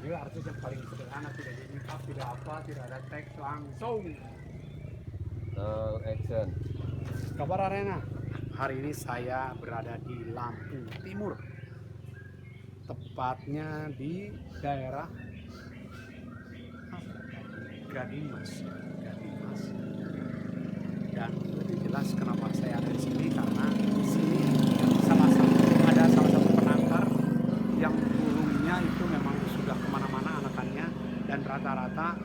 Dia artis yang paling sederhana, tidak ada make up, tidak apa, tidak ada teks, langsung. Action. Kabar Arena. Hari ini saya berada di Lampung Timur, tepatnya di daerah Gading Mas. Dan lebih jelas kenapa saya ada di sini, karena di sini ada salah satu penangkar yang burungnya itu memang sudah kemana-mana anakannya, dan rata-rata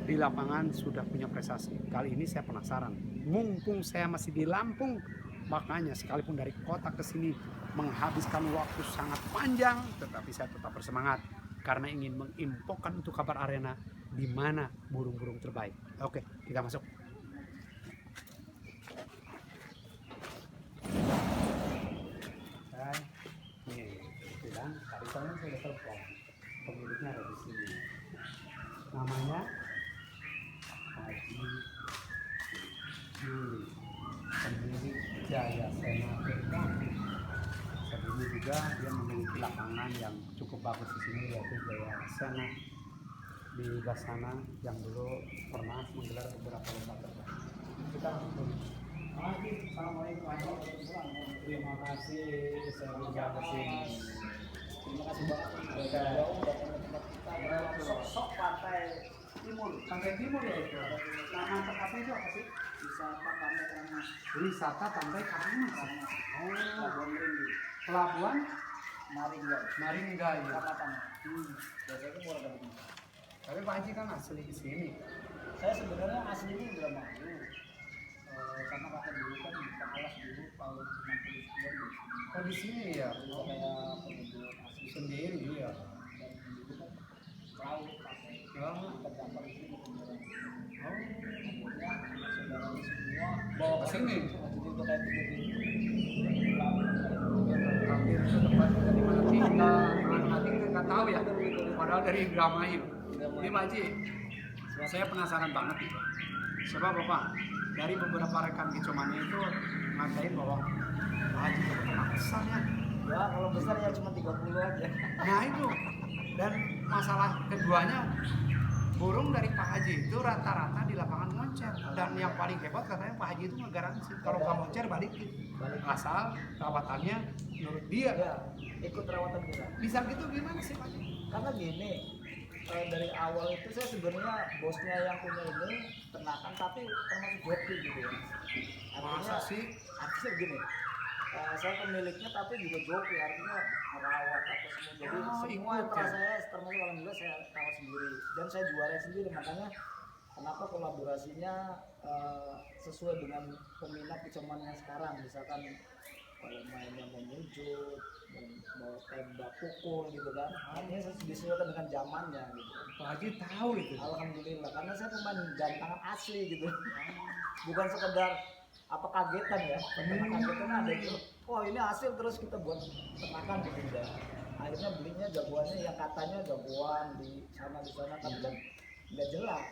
di lapangan sudah punya prestasi. Kali ini saya penasaran, mumpung saya masih di Lampung, makanya sekalipun dari kota ke sini menghabiskan waktu sangat panjang, tetapi saya tetap bersemangat karena ingin menginfokan untuk Kabar Arena di mana burung-burung terbaik. Oke, kita masuk. Nih, bilang tadi soalnya saya udah telepon, pemiliknya ada di sini. Namanya Haji Juli, pemilik Jaya Sena Firman. Sebelumnya juga dia memiliki lapangan yang cukup bagus di sini, yaitu Jaya Sena di sebelah sana, yang dulu pernah menggelar beberapa lomba terbang. Kita langsung dulu. Haji, assalamualaikum. Terima kasih, saya juga ke sini. Terima kasih banget jauh datang ke tempat kita. Sok-sok Pantai Timur. Pantai Timur ya itu. Nama tempatnya itu apa sih? Wisata Pantai Keramas. Wisata Pantai Keramas. Oh, Pelabuhan Rindu. Pelabuhan Maringga. Maringga ya. Kecamatan. Biasanya murah banget. Tapi Pak Haji kan asli di sini. Saya sebenarnya aslinya Indramayu. Karena kakek dulu kan buka kelas dulu tahun 69 di sini. Oh di sini ya. Dulu kayak penduduk asli Sendiri juga ya. dan dulu kan perahu pakai Oh. terdampar di sini kemudian. Oh. Akhirnya saudaranya semua Bawa ke sini. jadi udah kayak begitu. Hampir itu tempat kita di mana tinggal, di mana mati kita nggak tahu ya. Padahal dari Indramayu. Ini Pak Haji, saya penasaran banget nih. Sebab Bapak, dari beberapa rekan kicomannya itu ngatain bahwa Pak Haji itu peternak besar ya. Ya kalau besar ya cuma 30 aja. Nah itu, dan masalah keduanya, burung dari Pak Haji itu rata-rata di lapangan moncer. Dan yang paling hebat katanya Pak Haji itu ngegaransi kalau nggak moncer balikin. Asal rawatannya menurut dia. Ya, ikut rawatan kita. Bisa gitu gimana sih Pak Haji? Karena gini, dari awal itu saya sebenarnya bosnya yang punya ini ternakan tapi termasuk joki gitu ya. Masa sih? Artinya begini, saya pemiliknya tapi juga joki, artinya merawat apa semua. Jadi Oh, semua ikut yang ya? saya termasuk alhamdulillah saya rawat sendiri dan saya juara sendiri, makanya kenapa kolaborasinya sesuai dengan peminat kecomannya sekarang. Misalkan kalau mainnya mau nyujud, mau tembak pukul gitu kan, artinya disesuaikan dengan zamannya gitu kan. Pak Haji tahu itu. Alhamdulillah, karena saya pemain jam tangan asli gitu, bukan sekedar apa kagetan ya, karena kagetan ada itu, oh ini hasil terus kita buat ternakan gitu ya. Akhirnya belinya jagoannya yang katanya jagoan di sana tapi kan nggak jelas.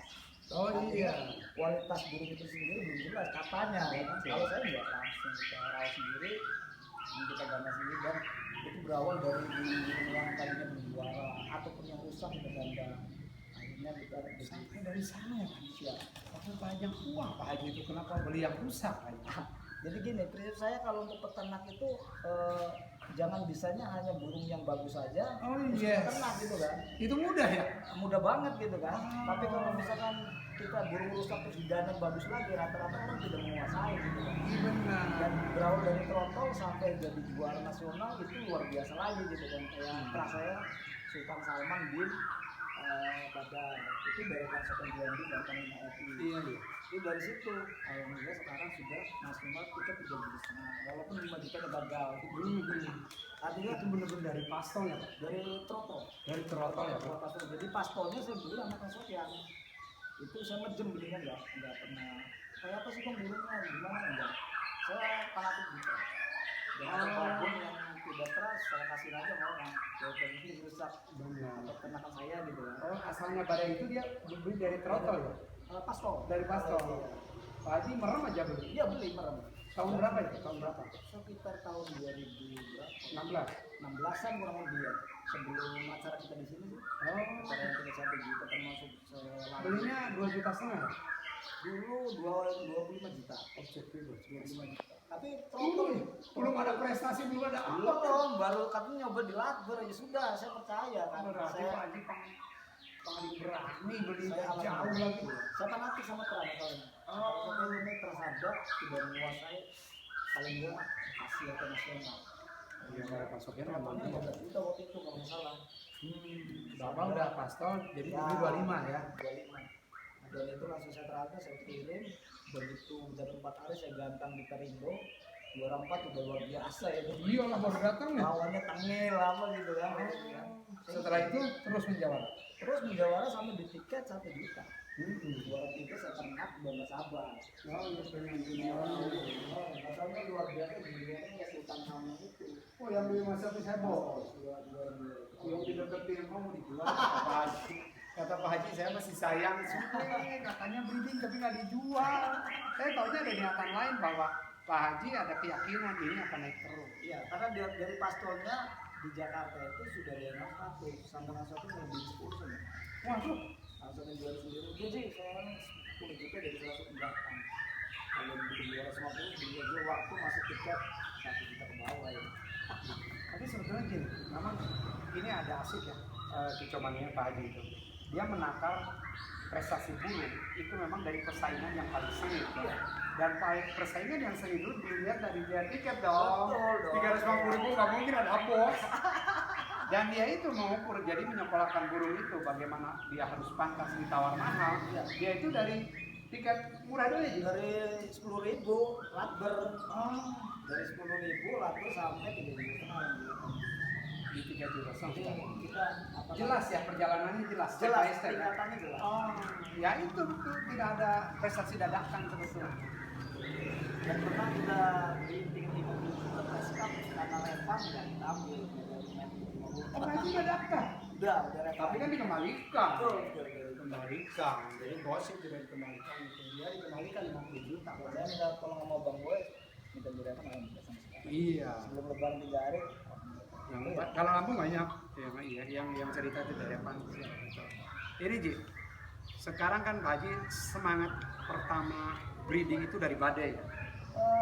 Oh iya. Kualitas burung itu sendiri belum jelas katanya kan. Kalau saya nggak langsung kita rawat sendiri, kita ganda sendiri, dan itu berawal dari burung yang tadinya berjuara ataupun yang rusak kita ganda. Akhirnya kita Sampai dari sana ya Pak Haji. ya. Tapi banyak uang Pak Haji itu, kenapa beli yang rusak Pak Haji? Jadi gini, prinsip saya kalau untuk peternak itu jangan bisanya hanya burung yang bagus saja, Oh terus yes. peternak gitu kan. Itu mudah ya? Mudah banget gitu kan. Tapi kalau misalkan kita burung rusak terus didana bagus lagi, rata-rata orang tidak menguasai gitu kan. Iya benar. Dan berawal dari trotol sampai jadi juara nasional itu luar biasa lagi gitu kan. Kayak pernah saya Sultan Salman bin pada itu dari pasukan BND dan Panglima RI. Iya iya. Itu dari situ alhamdulillah sekarang sudah nasional kita 3,5 juta, walaupun 5 juta gagal gitu. Artinya Itu benar-benar dari pastol ya Pak? dari trotol. Dari trotol ya Pak? Trotol. Jadi pastolnya saya beli sama Kang Sofyan. Itu saya ngejem belinya nggak pernah. Kayak apa sih Kang burungnya gimana enggak? Saya fanatik gitu. Dengan apapun yang tidak keras saya kasih aja mau orang. Jadi ini rusak Benar. atau kenakan saya gitu kan. Oh asalnya badai itu dia beli dari trotol ya? Pastol. Dari pastol. Pak Haji merem aja beli. Iya beli merem. Tahun berapa itu? Tahun berapa? Sekitar tahun 2000 berapa? 16. 16-an kurang lebih ya. sebelum acara kita di sini sih. Oh, Acara yang kita 1 juta termasuk selama belinya 2,5 juta. dulu 25 juta. Objektif 25 juta. Tapi belum ada prestasi, belum ada apa. belum, baru katanya nyoba di Lakber ya sudah, saya percaya kan. Berarti Saya Pak Haji paling berani beli saya jauh lagi. Saya fanatik sama Trans soalnya. Oh. Kalau ini tersadar tidak menguasai paling enggak Asia atau nasional. Iya, nggak ada pasokan Totalnya memang. 15 juta waktu itu kalau nggak salah. Bapak udah pastol, jadi Ya, ini 25 ya. 25. Dan itu langsung saya transfer, saya kirim. Begitu udah 4 hari saya gantang di Perindo. Juara 4 udah luar biasa ya. Iya lah baru datang nih. Lawannya tengil apa gitu kan. Setelah itu terus menjawab. Terus menjawara sampai di tiket 1 juta. Juara 3 saya ternak udah nggak sabar. Oh, iya pengen Rasanya luar biasa juaranya ya Sultan Hamam itu. Oh, yang beli masa itu saya bawa. Yang dideketin kamu dijual kata Pak Haji. Kata Pak Haji saya masih sayang sih, katanya breeding tapi nggak dijual. Saya taunya ada niatan lain bahwa Pak Haji ada keyakinan ini akan naik terus. Iya, karena dari pastolnya di Jakarta itu sudah ada yang satu, sampai satu mau di 10 sama. Waduh, Langsung jual sendiri. Jadi saya 10 juta dari 108. Kalau di 250 dia jual waktu masih tiket 1 juta ke bawah ya. tapi sebetulnya gini, memang ini ada asik ya kecomannya Pak Haji itu. Dia menakar prestasi burung itu memang dari persaingan yang paling sengit. Dan persaingan yang sengit itu dilihat dari biaya tiket dong. Betul dong. 350.000 nggak mungkin ada bos. Dan dia itu mengukur, jadi menyekolahkan burung itu bagaimana dia harus pantas ditawar mahal. Dia itu dari tiket murah dulu ya. Dari 10.000 Lakber. Dari 10.000 Lakber sampai 3.500. Di 3 juta Jadi sampai. kita apa Jelas ya perjalanannya jelas. Step jelas by step, ya? tingkatannya jelas. Oh, ya itu tidak ada prestasi dadakan sebetulnya. Dan pernah kita di tingkat 50 juta press cup karena Revan dan kita ambil dari main 50. Oh, itu udah daftar. Udah Revan. Tapi kan dikembalikan. Betul. Dikembalikan. Jadi gosip tidak dikembalikan itu. Dia dikembalikan 50 juta. Saya minta tolong sama Bang Boy minta di Revan ayo minta sama sekali. Iya. Sebelum lebaran 3 hari. Kalau Lampung banyak. Ya, yang cerita itu dari apa? Ini Ji. Sekarang kan Pak Haji semangat pertama breeding itu dari badai ya.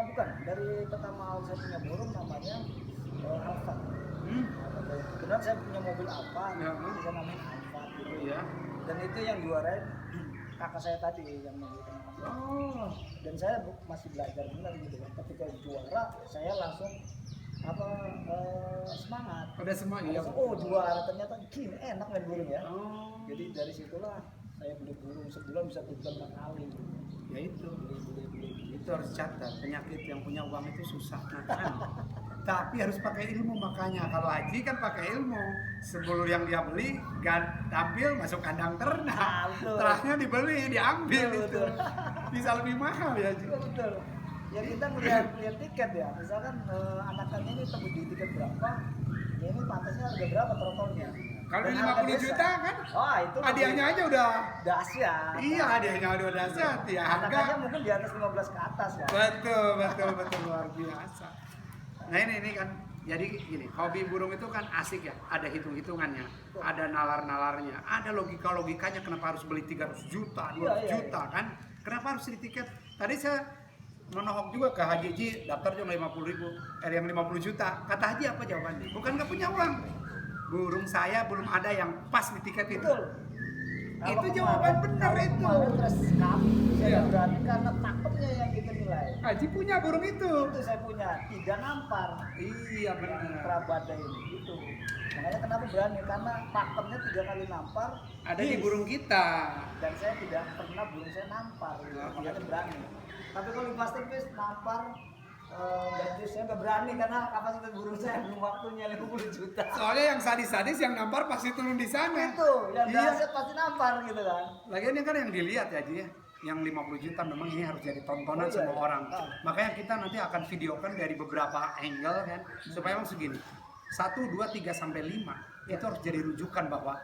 Bukan, dari pertama saya punya burung namanya Alfa. Kemudian saya punya mobil Alfa, Ya. saya namain Alfa gitu. Iya. Dan itu yang juarain kakak saya tadi yang memberikan nama. Oh. Dan saya masih belajar benar gitu kan. Ketika juara, saya langsung semangat. Pada semua iya. Oh juara ternyata gini enak main burung ya. Oh. Jadi dari situlah saya beli burung sebulan bisa 3 kali. Ya itu. Beli. Itu harus catat, penyakit yang punya uang itu susah nahan. Tapi harus pakai ilmu, makanya kalau Haji kan pakai ilmu. Sebelum yang dia beli, tampil masuk kandang ternak. Terahnya dibeli, diambil itu. Bisa lebih mahal ya Haji. Betul. Ya kita melihat tiket ya. Misalkan anakannya ini tebus di tiket berapa? Ya ini pantasnya harga berapa trotolnya? Kalau Dan 50 harga juta desa. kan, Wah itu hadiahnya aja udah. dahsyat. Iya, hadiahnya udah dahsyat ya. Anakannya Harga mungkin di atas 15 ke atas ya. betul luar biasa. Nah ini kan jadi gini, hobi burung itu kan asik ya, ada hitung-hitungannya, ada nalar-nalarnya, ada logikanya kenapa harus beli 300 juta, 200 juta kan, kenapa harus di tiket. Tadi saya menohok juga ke Haji Ji, daftar cuma 50.000, yang 50 juta, kata Haji apa jawabannya? Bukan nggak punya uang, burung saya belum ada yang pas di tiket itu. Betul. Itu jawaban benar itu. Terus kami Iya. saya berani karena takutnya yang kita nilai. Haji punya burung itu. Itu saya punya 3 nampar. Iya benar. Prabada ini gitu. Makanya kenapa berani? Karena pakemnya 3 kali nampar. Ada di burung kita. Dan saya tidak pernah burung saya nampar. Gitu. Oh, Makanya iya. berani. Tapi kalau di masterpiece nampar dan saya nggak berani karena kapasitas burung saya belum waktunya 50 juta. Soalnya yang sadis-sadis yang nampar pasti turun di sana. Itu yang Iya. dahsyat pasti nampar gitu kan. Lagian ini kan yang dilihat ya Ji ya. Yang 50 juta memang ini harus jadi tontonan Oh, iya, semua iya. orang. Makanya kita nanti akan videokan dari beberapa angle kan supaya memang segini. 1, 2, 3 sampai 5 itu harus jadi rujukan bahwa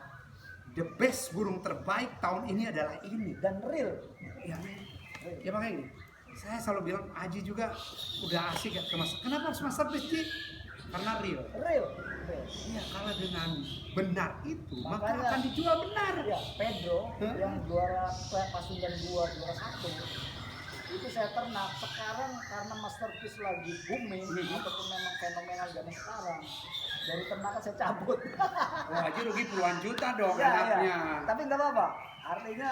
the best burung terbaik tahun ini adalah ini. Dan real. Ya makanya gini. Saya selalu bilang Haji juga udah asik ya ke mas. Kenapa harus masterpiece Ji? Karena real. Real. real. Iya, kalau dengan benar itu maka Makanya- akan dijual benar. Ya, Pedro Hah? yang juara Pasundan 2 juara 1 itu saya ternak. Sekarang karena masterpiece lagi booming ataupun memang fenomenal zaman sekarang, dari ternakan saya cabut. Wah, Haji rugi puluhan juta dong Ya, anaknya. ya. Tapi nggak apa-apa. Artinya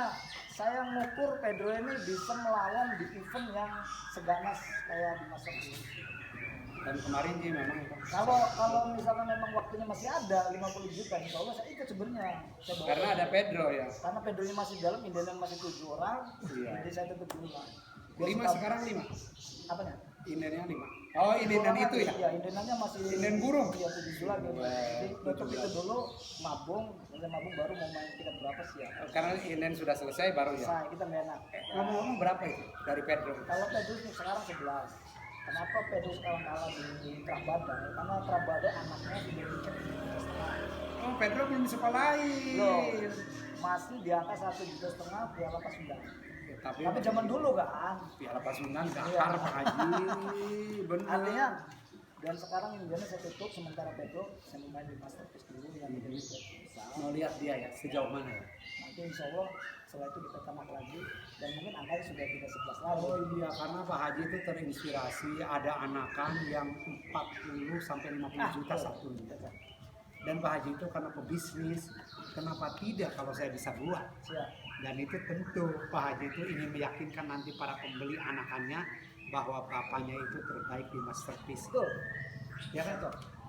saya ngukur Pedro ini bisa melawan di event yang seganas kayak di masterpiece. Dan kemarin sih memang Kalau misalkan memang waktunya masih ada 50 juta, insya Allah saya ikut sebenarnya. Saya bawa karena ada Pedro ya. karena Pedronya masih dalam, Indian masih 7 orang, Iya. jadi saya tetap dulu lah. 5 sekarang 5. Apanya? Indennya 5. Oh, inden itu ya. Iya, Indiannya masih Inden burung. Iya, 7 lagi. Jadi tutup itu dulu, mabung, selesai mabung baru mau main tiket berapa sih ya? Karena inden sudah selesai baru ya. Saya kita nggak enak. Ngomong-ngomong berapa itu dari Pedro? Kalau Pedro sekarang 11. Kenapa Pedro sekarang kalah di Trabada? Karena Trabada anaknya sudah tiket 1,5 Oh, Pedro belum disekolahin. Loh, masih di angka 1,5 juta Piala Pasundan. Ya, Tapi zaman dulu kan. Piala Pasundan Iya. gahar Pak Haji. Benar. Artinya dan sekarang Indiana saya tutup sementara Pedro saya mau main di masterpiece dulu yang jadi besar. Mau lihat dia ya sejauh mana ya. Nanti insya Allah setelah itu kita tamat lagi dan mungkin angkanya sudah tidak 11 lagi. Oh iya, karena Pak Haji itu terinspirasi ada anakan yang 40 sampai 50 juta betul. satunya. Dan Pak Haji itu karena pebisnis, kenapa tidak kalau saya bisa buat? Siap. Dan itu tentu Pak Haji itu ingin meyakinkan nanti para pembeli anakannya bahwa bapaknya itu terbaik di masterpiece. Betul. Ya kan?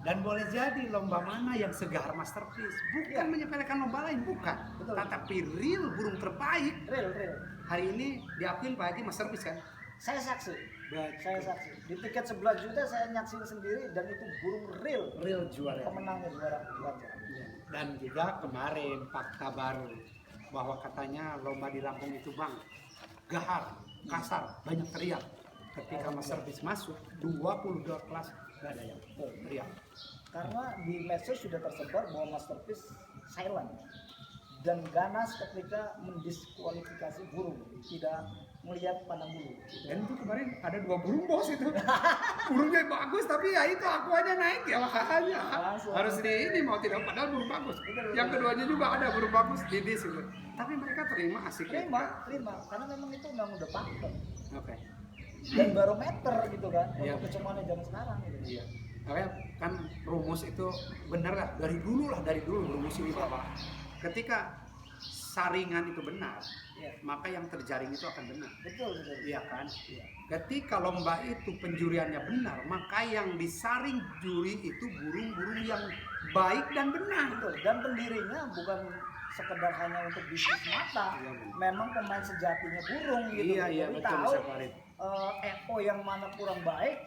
Dan boleh jadi lomba mana yang segar masterpiece, bukan menyepelekan lomba lain, bukan. Betul. Tetapi real burung terbaik. Real. Hari ini diakui Pak Haji masterpiece kan? Saya saksi. Baik. Saya saksi. Di tiket 11 juta saya nyaksin sendiri dan itu burung real. Real juara. Pemenangnya juara ganja. Dan juga kemarin fakta baru bahwa katanya lomba di Lampung itu bang gahar, kasar, banyak teriak. Ketika masterpiece masuk 22 kelas gak ada yang teriak. Karena di medsos sudah tersebar bahwa masterpiece silent dan ganas ketika mendiskualifikasi burung, tidak melihat pandang bulu. Dan itu kemarin ada 2 burung bos itu. Burungnya bagus tapi ya itu aku aja naik ya makanya. Langsung. Harus di ini mau tidak padahal burung bagus. Betul. Yang keduanya juga ada burung bagus di itu. Tapi mereka terima asik. Terima, karena memang itu memang udah pakem Oke. dan barometer gitu kan Iya. untuk kecumanan zaman sekarang gitu. Iya. Makanya kan rumus itu benar lah dari dulu rumus ini bahwa ketika saringan itu benar, Iya. maka yang terjaring itu akan benar. Betul. Iya kan? Iya. Ketika lomba itu penjuriannya benar, maka yang disaring juri itu burung-burung yang baik dan benar. Betul. Dan pendirinya bukan sekedar hanya untuk bisnis mata, Iya, benar. memang pemain sejatinya burung gitu. Iya, Jadi betul tahu Chef Farid. EO yang mana kurang baik,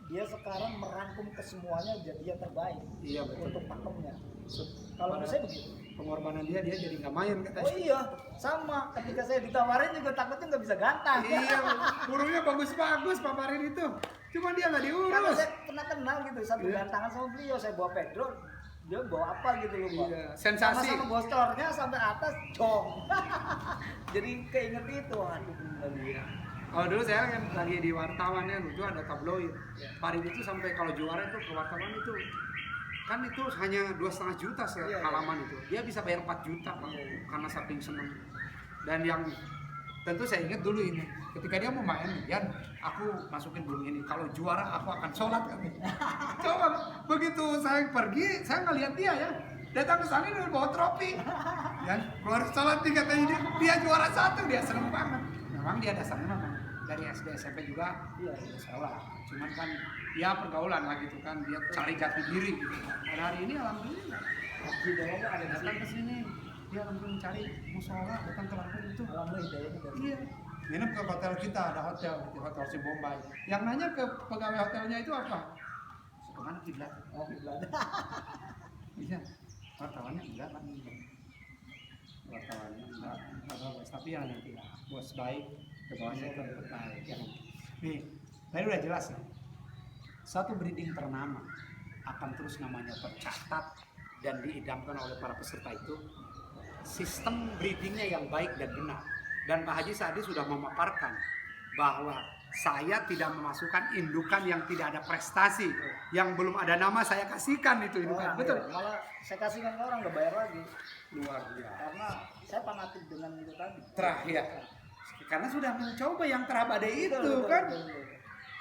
dia sekarang merangkum kesemuanya jadi yang terbaik Iya, betul. untuk pakemnya. Kalau menurut saya begitu. Pengorbanan dia jadi nggak main katanya. Oh iya, sama. Ketika saya ditawarin juga takutnya nggak bisa gantang. Iya, burungnya bagus-bagus Pak Farid itu. Cuma dia nggak Karena diurus. saya pernah kenal gitu, satu Iya. gantangan sama beliau, saya bawa Pedro, dia bawa apa gitu loh Pak. Iya, sensasi. Sama bostornya sampai atas, jong. Jadi keinget itu, aduh bener. Iya. Kalau dulu saya kan lagi di wartawan ya, lucu ada tabloid. Iya. Farid itu sampai kalau juara itu ke wartawan itu kan itu hanya 2,5 juta Iya, halaman itu. Dia bisa bayar 4 juta Pak, Iya. karena saking seneng. Dan yang tentu saya ingat dulu ini, ketika dia mau main, Yan, aku masukin burung ini. Kalau juara aku akan sholat kan. Coba begitu saya pergi, saya ngeliat dia ya. Datang ke sana dia bawa trofi. Yan, keluar sholat tiga kali dia juara 1, dia seneng banget. Memang dia dasarnya memang dari SD SMP juga Iya. sekolah. Cuman kan ya pergaulan lah gitu kan, dia cari jati diri gitu. Pada hari ini alhamdulillah Hidayahnya ada di datang sini. ke sini, dia alhamdulillah mencari musola, datang ke Lampung itu. Alhamdulillah hidayahnya dari Iya. Nginep ke hotel kita, ada hotel di Hotel Si Bombay. Yang nanya ke pegawai hotelnya itu apa? Kemana kiblat? Oh, Belanda. Iya. Wartawannya enggak kan? Wartawannya enggak bos. Tapi ya nanti lah. Bos baik, ke bawahnya itu tetap baik. Ya. Nih, tadi udah jelas ya. Satu breeding ternama akan terus namanya tercatat dan diidamkan oleh para peserta itu. Sistem breedingnya yang baik dan benar. Dan Pak Haji Saadi sudah memaparkan bahwa saya tidak memasukkan indukan yang tidak ada prestasi, yang belum ada nama saya kasihkan itu indukan. Orang, Betul. ya. Malah saya kasihkan ke orang nggak bayar lagi. Luar biasa. Karena saya fanatik dengan itu tadi. Terakhir. Karena sudah mencoba yang terabade itu Betul, kan. betul.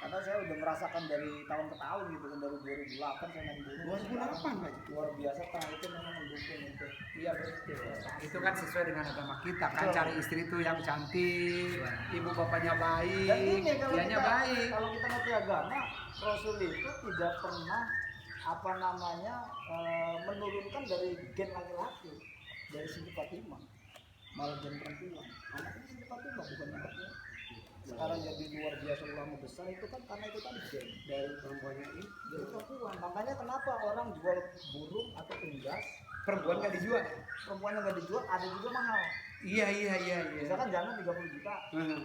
Karena saya udah merasakan dari tahun ke tahun gitu kan, dari 2008 saya main gunung. 2008 Pak. Luar biasa, itu memang mendukung itu. Iya betul. Itu kan sesuai dengan agama kita kan, Betul. cari istri itu yang cantik, ibu bapaknya baik, Dan ini kalau dianya kita, baik. kalau kita ngerti agama, Rasul itu tidak pernah apa namanya menurunkan dari gen laki-laki, dari segi Fatimah, malah gen perempuan. Anaknya segi Fatimah bukan anaknya. Sekarang jadi luar biasa ulama besar itu kan karena itu tadi gen dari perempuannya ini dari perempuan. Makanya kenapa orang jual burung atau unggas, Perempuan nggak dijual. perempuannya nggak dijual, ada juga mahal. Iya. Misalkan jangan 30 juta, Hmm.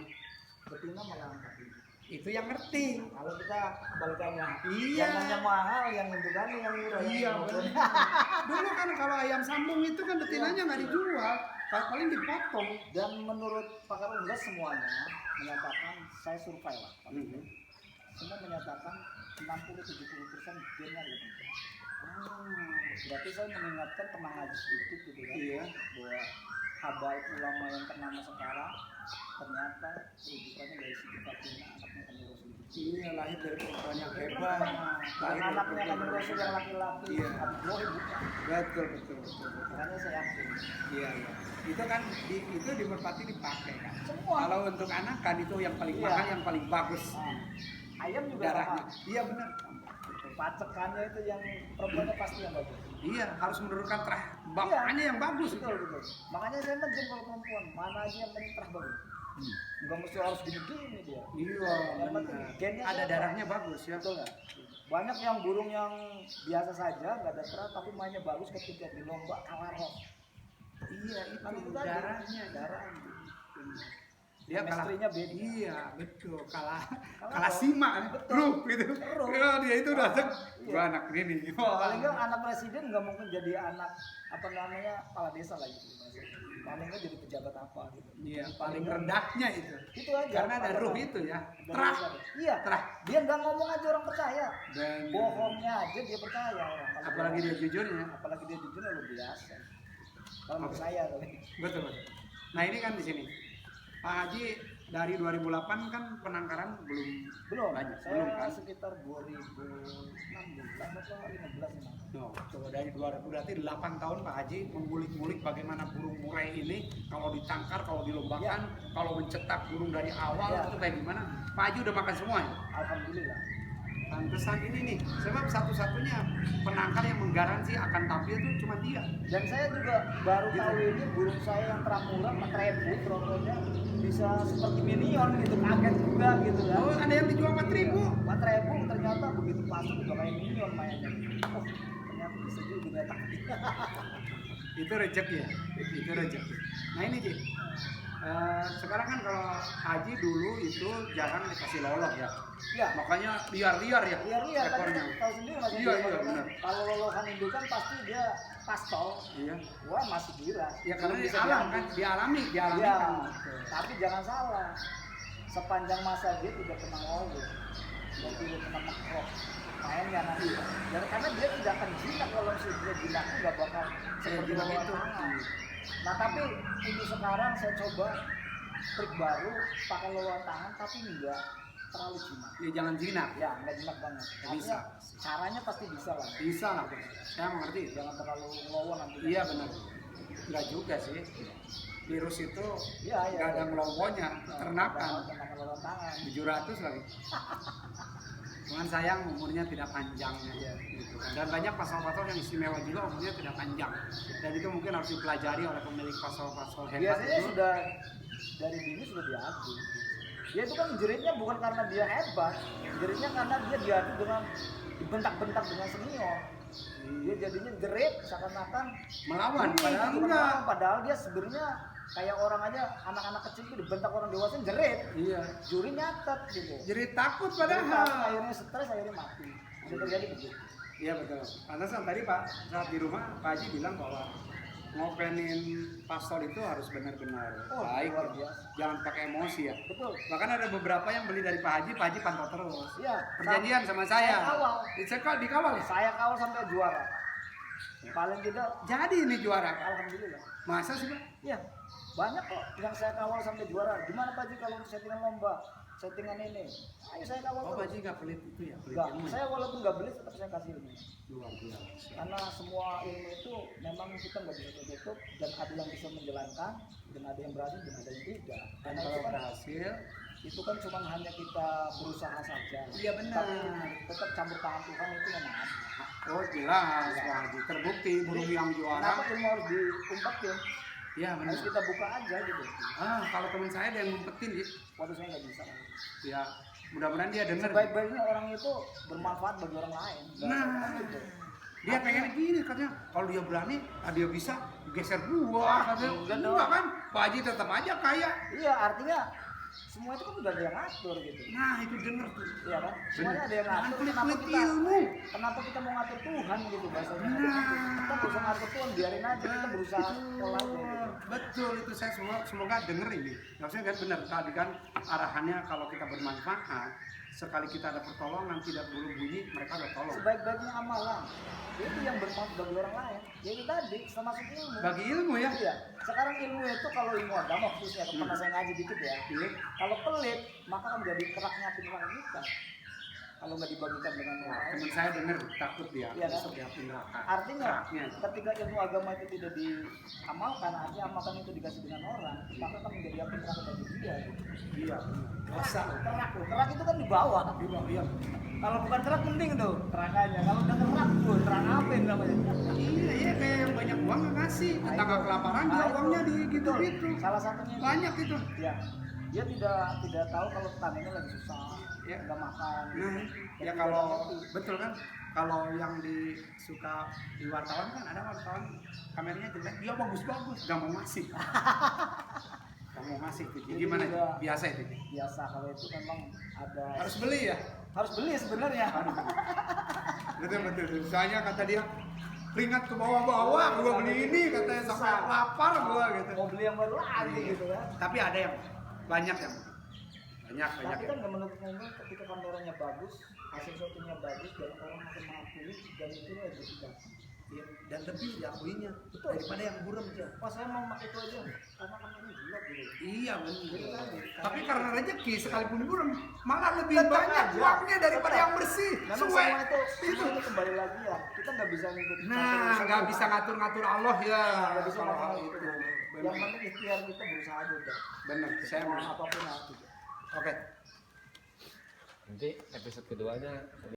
betina malah 40. Itu yang ngerti. Kalau kita kebalikannya, Iya. yang nanya mahal, yang indukannya yang murah. Iya yang benar. Dulu kan kalau ayam sambung itu kan betinanya nggak dijual, paling dipotong. Dan menurut pakar unggas semuanya menyatakan, saya survei lah, Mhm. semua menyatakan 60-70% gennya lebih. Berarti saya mengingatkan teman ngaji sedikit gitu kan, Iya. bahwa habaib ulama yang ternama sekarang ternyata rujukannya dari segi Fatimah, anaknya Kanjeng Rasul. Iya, lahir dari perempuan yang hebat. Dan anaknya Kanjeng Rasul yang laki-laki, Iya. Abdullah bukan. Betul. Makanya saya yakin. Iya. Itu kan itu di merpati dipakai kan. Semua. Kalau untuk anak kan itu yang paling Iya. mahal, yang paling bagus. Ayam juga Darahnya. sama. Iya benar. Pacekannya itu yang perempuannya pasti yang bagus. Iya, harus menurunkan terah bapaknya yang bagus. Betul. Makanya saya mention kalau perempuan, mana aja yang penting terah bagus. Enggak mesti harus gini-gini dia. Iya, Yang penting benar. gennya Ada siapa? darahnya bagus ya. Betul nggak? Banyak yang burung yang biasa saja, nggak ada terah, tapi mainnya bagus ketika di lomba kalah roh. Iya, Kan itu tadi. darahnya. Darahnya. Dia kalah. Chemistry-nya beda. Iya, betul. Kalah Kalah sima kan. Betul. Ruh gitu. Ruh. Ya, dia itu udah Iya. gua anak ini. Paling nggak anak presiden nggak mungkin jadi anak apa namanya kepala desa lah gitu. Paling nggak jadi pejabat apa gitu. Iya, paling rendahnya itu. Itu aja. Karena ada ruh itu ya. Dari Terah. desa. Iya. Terah. Dia nggak ngomong aja orang percaya. Dan Bohongnya aja dia percaya orang. Kalau apalagi dia jujurnya. apalagi dia jujur ya luar biasa. Kalau menurut saya kali. Betul. Nah, ini kan di sini. Pak Haji dari 2008 kan penangkaran Belum. banyak. Saya Belum kan? sekitar 2016 atau 15 ini. No, coba dari 2000 berarti 8 tahun Pak Haji mengulik-ngulik bagaimana burung murai ini kalau ditangkar, kalau dilombakan, kalau mencetak burung dari awal Ya. itu kayak gimana? Pak Haji udah makan semua ya? Alhamdulillah. Pantesan ini nih, sebab satu-satunya penangkar yang menggaransi akan tampil itu cuma dia. Dan saya juga baru Gitu. tahu ini burung saya yang teramuran 4.000 trontonnya bisa seperti minion gitu, kaget juga gitu kan. Oh, ada yang dijual 4.000. 4.000 ternyata begitu pasang udah kayak minion mainnya. Oh, ternyata bisa juga ternyata. Itu rezeki ya, itu rezeki. Nah ini Ji, sekarang kan kalau Haji dulu itu jarang dikasih lolok ya, Iya. makanya liar-liar ya Liar-liar kan ekornya. tahu sendiri mas. Iya, benar. Kalau lolokan indukan pasti dia pastol. Iya. Wah masih gila. Ya karena Belum di bisa alam diambil. kan, dialami Iya. kan. Tapi jangan salah. Sepanjang masa dia tidak pernah ngolok dan tidak pernah makrok. Mainnya nanti. Dan karena dia tidak akan jinak kalau dia jinaknya nggak bakal seperti jinak lolokan itu. tangan. Nah tapi ini sekarang saya coba trik baru pakai lolokan tangan tapi enggak terlalu jinak. Ya jangan jinak. Ya nggak jinak banget. Bisa. Artinya caranya pasti bisa lah. Bisa lah, saya mengerti. Jangan terlalu ngelowo nanti. Iya benar. Enggak juga sih. Virus itu Iya, iya. nggak ada ngelowonya, ternakan. Ternakan lolokan tangan. 700 lagi. Cuman sayang umurnya tidak panjangnya Iya. gitu kan. Dan banyak pasal-pasal yang istimewa juga umurnya tidak panjang. Dan itu mungkin harus dipelajari oleh pemilik pasal-pasal hebat Biasanya itu. sudah dari dini sudah diadu. Dia itu kan jeritnya bukan karena dia hebat, jeritnya karena dia diadu dengan dibentak-bentak dengan senior. Dia jadinya jerit seakan-akan Melawan, ini, padahal gitu, enggak. padahal dia sebenarnya kayak orang aja, anak-anak kecil itu dibentak orang dewasa jerit. Iya. Juri nyatet gitu. Jadi takut Jerit, padahal. akhirnya stres, akhirnya mati. Itu terjadi begitu. Iya betul. Pantesan tadi Pak saat di rumah Pak Haji bilang bahwa ngopenin pastol itu harus benar-benar Oh, baik luar ya. biasa. Jangan pakai emosi ya. Betul. Bahkan ada beberapa yang beli dari Pak Haji pantau terus. Iya. Perjanjian sama saya. Saya kawal. Dikawal ya? Saya kawal sampai juara. Paling tidak, Jadi ini juara. alhamdulillah. Masa sih Pak? Iya, banyak kok yang saya kawal sampai juara. Gimana Pak Haji kalau untuk settingan lomba, settingan ini? Ayo saya kawal Oh Pak terus. Haji nggak pelit itu ya? Pelit Enggak, ilmu ya? saya walaupun nggak beli tetap saya kasih ilmu. Luar biasa. Karena semua ilmu itu memang kita nggak bisa tutup dan ada yang bisa menjalankan dan ada yang berhasil dan ada yang tidak. Dan Karena kalau itu kan, berhasil, itu kan cuma hanya kita berusaha saja. Iya, benar. Tapi tetap campur tangan Tuhan itu memang ada. oh jelas Pak Haji. Terbukti burung yang Kenapa juara. ilmu harus diumpetin? Iya benar. Harus kita buka aja gitu. Kalau teman saya ada yang ngumpetin ya. Waduh saya nggak bisa. Ya mudah-mudahan dia dengar. Sebaik-baiknya orang itu bermanfaat bagi orang lain. Nah, Gitu. dia pengen gini katanya, kalau dia berani, dia bisa geser gua katanya. enggak Enggak dong. kan, Pak Haji tetap aja kaya. Iya, artinya semua itu kan udah ada yang ngatur gitu. Nah itu denger tuh. Iya kan? Semuanya ada yang Jangan ngatur. pelit-pelit ilmu. Kenapa kita mau ngatur Tuhan gitu bahasanya? Nah. Kita nggak usah ngatur Tuhan, biarin aja kita berusaha pola aja gitu. Betul itu saya semoga denger ini. Maksudnya kan benar tadi kan arahannya kalau kita bermanfaat, sekali kita ada pertolongan tidak buru bunyi mereka udah tolong. Sebaik-baiknya amalan itu yang bermanfaat bagi orang lain. Ya itu tadi termasuk ilmu. Bagi ilmu ya. Iya. Sekarang ilmu itu kalau ilmu agama khususnya pernah saya ngaji dikit ya. Iya. Kalau pelit maka akan menjadi keraknya neraka kita. Kalau nggak dibagikan dengan orang lain. Teman saya denger takut dia Iya kan? masuk di api neraka. Artinya Keraknya. ketika ilmu agama itu tidak diamalkan, artinya amalkan itu dikasih dengan orang, maka akan menjadi api neraka bagi dia. Iya. Dosa. Kerak loh, kerak itu kan di bawah. Iya. Kalau bukan kerak mending tuh nerakanya. Kalau udah kerak tuh neraka apa yang namanya? Iya kayak yang banyak uang nggak ngasih, tetangga kelaparan dia Nah, uangnya di betul. gitu-gitu. Salah satunya itu. Banyak itu. Ya, dia tidak tahu kalau tetangganya lagi susah, Ya. nggak makan. Nah, ya kalau betul kan, kalau yang suka di wartawan kan ada wartawan kameranya jelek, dia bagus-bagus, nggak mau ngasih. Nggak mau ngasih, gitu. Jadi Gimana? juga Biasa itu. biasa kalau itu memang ada Harus beli ya. harus beli sebenarnya. Betul betul. Soalnya kata dia, keringat ke bawah-bawah, gua beli ini katanya sampai lapar gua gitu. Mau beli yang baru lagi gitu kan. Tapi ada yang banyak yang banyak Tapi yang. kan nggak menutup kemungkinan ketika kantornya bagus, hasil syutingnya bagus dan orang makin mengakui dan itu aja kita. Iya, dan lebih diakuinya Betul. daripada yang burem aja. Pas saya mau pakai itu aja karena kameranya jelek gitu. Iya Jadi benar. tadi, Tapi karena rezeki sekalipun burem malah lebih Tetap banyak aja. uangnya daripada Tetap. yang bersih. Memang Suwe. semua itu kembali lagi ya. Kita nggak bisa ngikutin. Nah, nggak bisa ngatur-ngatur Allah ya. Nggak bisa Kalau hal ngatur itu. itu. Yang Benar. penting ikhtiar kita berusaha aja udah. Benar. Saya Mau mau. apapun lah. Oke. Nanti episode keduanya